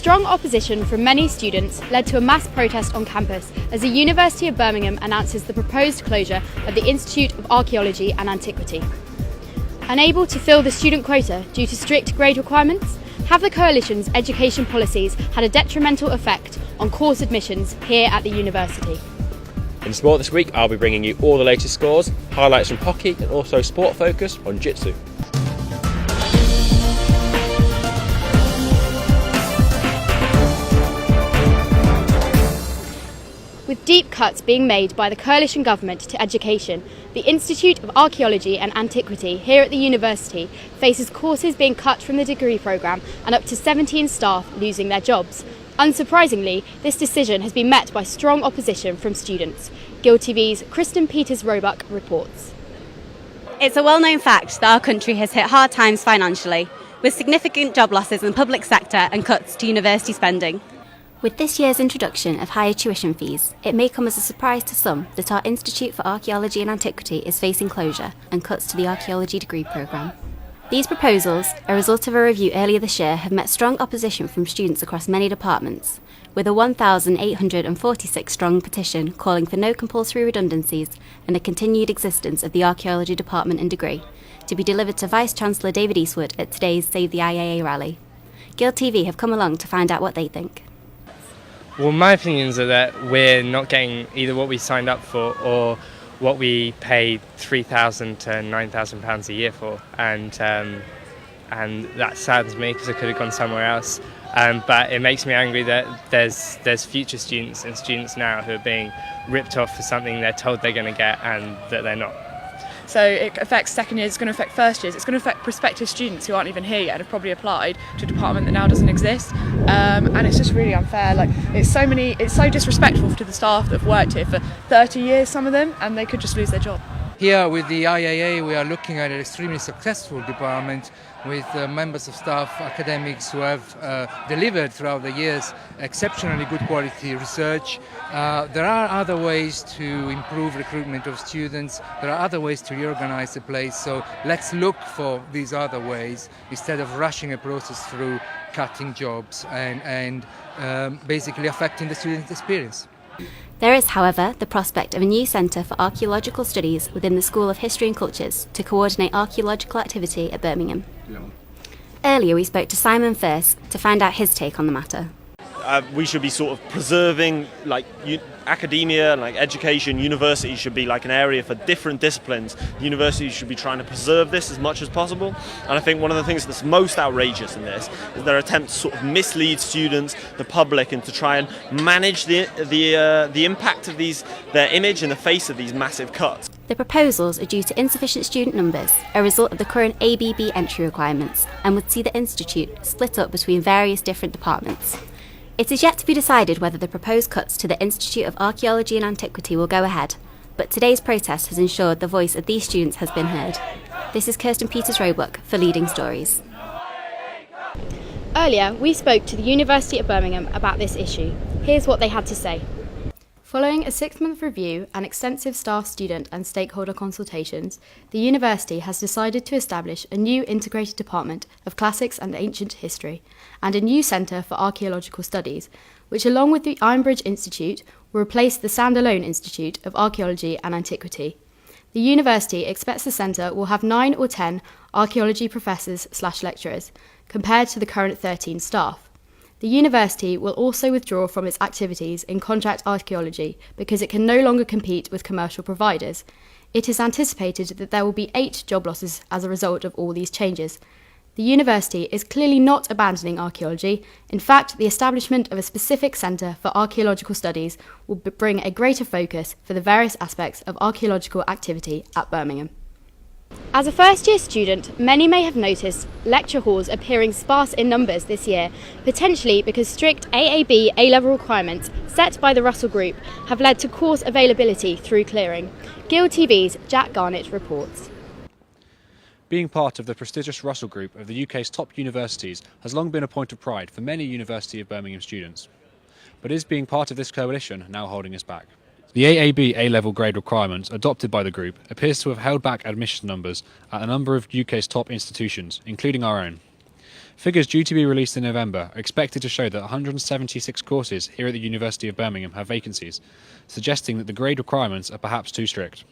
Strong opposition from many students led to a mass protest on campus as the University of Birmingham announces the proposed closure of the Institute of Archaeology and Antiquity. Unable to fill the student quota due to strict grade requirements, have the Coalition's education policies had a detrimental effect on course admissions here at the university? In sport this week, I'll be bringing you all the latest scores, highlights from hockey and also sport focus on Jitsu. With deep cuts being made by the Coalition government to education, the Institute of Archaeology and Antiquity here at the university faces courses being cut from the degree programme and up to 17 staff losing their jobs. Unsurprisingly, this decision has been met by strong opposition from students. GTV's Kristen Peters-Roebuck reports. It's a well-known fact that our country has hit hard times financially, with significant job losses in the public sector and cuts to university spending. With this year's introduction of higher tuition fees, it may come as a surprise to some that our Institute for Archaeology and Antiquity is facing closure and cuts to the archaeology degree programme. These proposals, a result of a review earlier this year, have met strong opposition from students across many departments, with a 1,846-strong petition calling for no compulsory redundancies and the continued existence of the archaeology department and degree, to be delivered to Vice-Chancellor David Eastwood at today's Save the IAA rally. GTV have come along to find out what they think. Well, my opinions are that we're not getting either what we signed up for or what we paid £3,000 to £9,000 a year for, and that saddens me because I could have gone somewhere else. But it makes me angry that there's future students and students now who are being ripped off for something they're told they're going to get and that they're not. So it affects second years, it's going to affect first years, it's going to affect prospective students who aren't even here yet and have probably applied to a department that now doesn't exist. And it's just really unfair. Like it's so disrespectful to the staff that have worked here for 30 years, some of them, and they could just lose their job. Here with the IAA, we are looking at an extremely successful department with members of staff, academics who have delivered throughout the years exceptionally good quality research. There are other ways to improve recruitment of students. There are other ways to reorganize the place. So let's look for these other ways instead of rushing a process through cutting jobs and basically affecting the student experience. There is, however, the prospect of a new centre for archaeological studies within the School of History and Cultures to coordinate archaeological activity at Birmingham. Earlier we spoke to Simon First to find out his take on the matter. We should be sort of preserving academia, like education. University should be like an area for different disciplines. Universities should be trying to preserve this as much as possible. And I think one of the things that's most outrageous in this is their attempt to sort of mislead students, the public, and to try and manage the impact of their image in the face of these massive cuts. The proposals are due to insufficient student numbers, a result of the current ABB entry requirements, and would see the institute split up between various different departments. It is yet to be decided whether the proposed cuts to the Institute of Archaeology and Antiquity will go ahead, but today's protest has ensured the voice of these students has been heard. This is Kristen Peters-Roebuck for Leading Stories. Earlier, we spoke to the University of Birmingham about this issue. Here's what they had to say. Following a 6-month review and extensive staff, student and stakeholder consultations, the university has decided to establish a new integrated department of classics and ancient history and a new centre for archaeological studies, which along with the Ironbridge Institute will replace the standalone Institute of Archaeology and Antiquity. The university expects the centre will have 9 or 10 archaeology professors/lecturers, compared to the current 13 staff. The university will also withdraw from its activities in contract archaeology because it can no longer compete with commercial providers. It is anticipated that there will be 8 job losses as a result of all these changes. The university is clearly not abandoning archaeology. In fact, the establishment of a specific centre for archaeological studies will bring a greater focus for the various aspects of archaeological activity at Birmingham. As a first-year student, many may have noticed lecture halls appearing sparse in numbers this year, potentially because strict AAB A-level requirements set by the Russell Group have led to course availability through clearing. GTV's Jack Garnett reports. Being part of the prestigious Russell Group of the UK's top universities has long been a point of pride for many University of Birmingham students. But is being part of this coalition now holding us back? The AAB A-level grade requirement adopted by the group appears to have held back admission numbers at a number of UK's top institutions, including our own. Figures due to be released in November are expected to show that 176 courses here at the University of Birmingham have vacancies, suggesting that the grade requirements are perhaps too strict.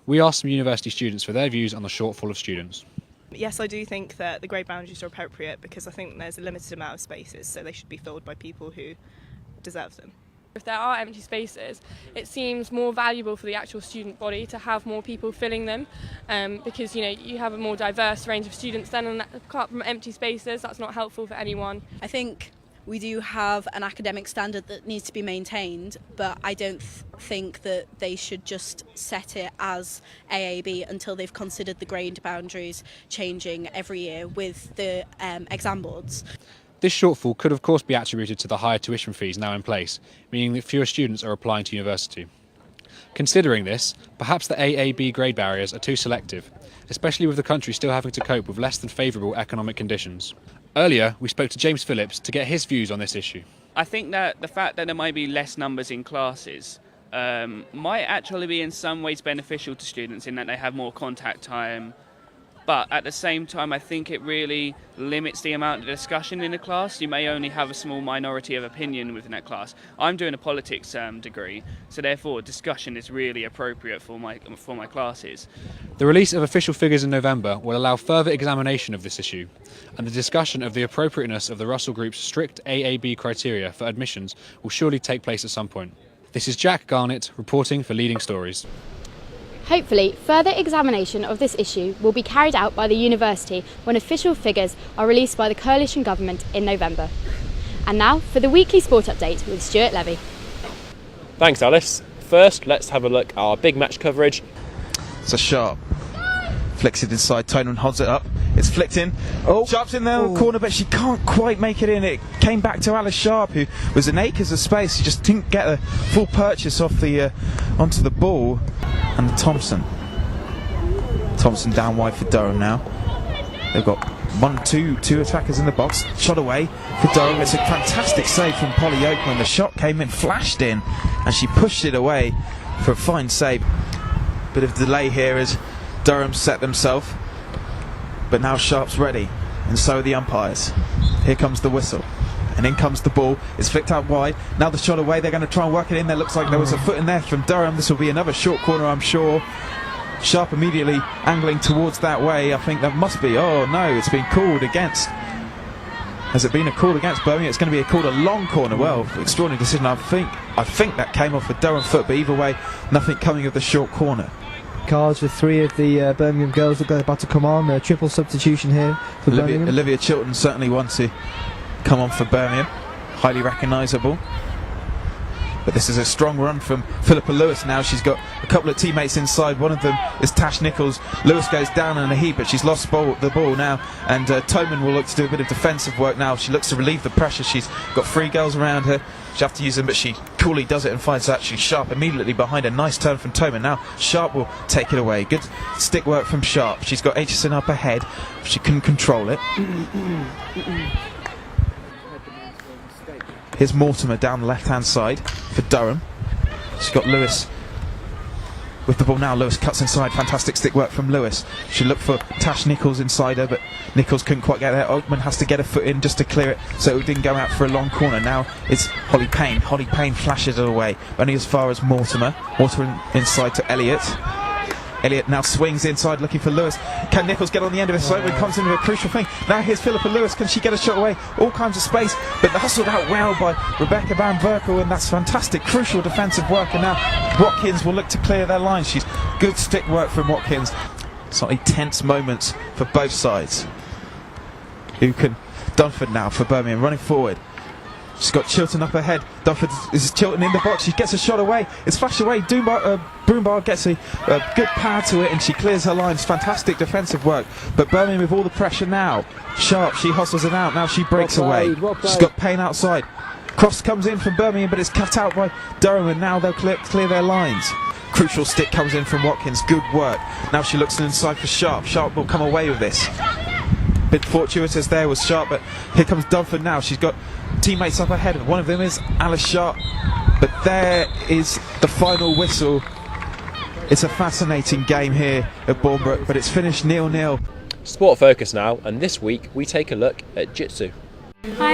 We asked some university students for their views on the shortfall of students. Yes, I do think that the grade boundaries are appropriate because I think there's a limited amount of spaces, so they should be filled by people who deserve them. If there are empty spaces, it seems more valuable for the actual student body to have more people filling them, because you have a more diverse range of students then, and apart from empty spaces, that's not helpful for anyone. I think we do have an academic standard that needs to be maintained, but I don't think that they should just set it as AAB until they've considered the grade boundaries changing every year with the exam boards. This shortfall could of course be attributed to the higher tuition fees now in place, meaning that fewer students are applying to university. Considering this, perhaps the AAB grade barriers are too selective, especially with the country still having to cope with less than favourable economic conditions. Earlier, we spoke to James Phillips to get his views on this issue. I think that the fact that there might be less numbers in classes might actually be in some ways beneficial to students in that they have more contact time. But at the same time, I think it really limits the amount of discussion in a class. You may only have a small minority of opinion within that class. I'm doing a politics degree, so therefore discussion is really appropriate for my classes. The release of official figures in November will allow further examination of this issue, and the discussion of the appropriateness of the Russell Group's strict AAB criteria for admissions will surely take place at some point. This is Jack Garnett reporting for Leading Stories. Hopefully, further examination of this issue will be carried out by the university when official figures are released by the coalition government in November. And now for the weekly sport update with Stuart Levy. Thanks, Alice. First, let's have a look at our big match coverage. It's a Sharp. Flicks it inside, Tonan holds it up. It's flicked in. Sharp's in the corner, but she can't quite make it in. It came back to Alice Sharp, who was in acres of space. She just didn't get a full purchase off the onto the ball. And Thompson down wide for Durham now. They've got two attackers in the box. Shot away for Durham. It's a fantastic save from Polly Oakman. The shot came in, flashed in, and she pushed it away for a fine save. Bit of delay here as Durham set themselves, but now Sharp's ready, and so are the umpires. Here comes the whistle, and in comes the ball. It's flicked out wide. Now the shot away. They're going to try and work it in. There looks like there was a foot in there from Durham. This will be another short corner, I'm sure. Sharp immediately angling towards that way. I think that must be. Oh no, it's been called against. Has it been a call against Birmingham? It's going to be a long corner. Well, extraordinary decision. I think that came off a Durham foot, but either way, nothing coming of the short corner. Cards for three of the Birmingham girls that are about to come on. Triple substitution here for Birmingham. Olivia Chilton certainly wants to come on for Birmingham. Highly recognisable. But this is a strong run from Philippa Lewis now. She's got a couple of teammates inside. One of them is Tash Nichols. Lewis goes down in a heap, but she's lost the ball now. And Toman will look to do a bit of defensive work now. She looks to relieve the pressure. She's got three girls around her. She'll have to use them, but she coolly does it and finds actually Sharp immediately behind. A nice turn from Toman. Now Sharp will take it away. Good stick work from Sharp. She's got Aitchison up ahead. She couldn't control it. Here's Mortimer down the left-hand side for Durham. She's got Lewis with the ball now. Lewis cuts inside. Fantastic stick work from Lewis. She looked for Tash Nichols inside her, but Nichols couldn't quite get there. Oakman has to get a foot in just to clear it, so it didn't go out for a long corner. Now it's Holly Payne. Holly Payne flashes it away, only as far as Mortimer. Mortimer inside to Elliott. Elliott now swings inside looking for Lewis. Can Nichols get on the end of it? So it comes into a crucial thing. Now here's Philippa Lewis. Can she get a shot away? All kinds of space, but hustled out well by Rebecca Van Berkel, and that's fantastic, crucial defensive work. And now Watkins will look to clear their line. She's good stick work from Watkins. Slightly tense moments for both sides. Dunford now for Birmingham running forward. She's got Chilton up ahead. Dunford is Chilton in the box. She gets a shot away. It's flashed away. Broombar gets a good power to it, and she clears her lines. Fantastic defensive work. But Birmingham with all the pressure now. Sharp, she hustles it out. Now she breaks away. She's got Payne outside. Cross comes in from Birmingham, but it's cut out by Durham, and now they'll clear their lines. Crucial stick comes in from Watkins. Good work. Now she looks inside for Sharp. Sharp will come away with this. Bit fortuitous there was Sharp, but here comes Dunford now. She's got teammates up ahead. One of them is Alice Sharp. But there is the final whistle. It's a fascinating game here at Bournemouth, but it's finished 0-0. Sport Focus now, and this week we take a look at Jitsu. Hi,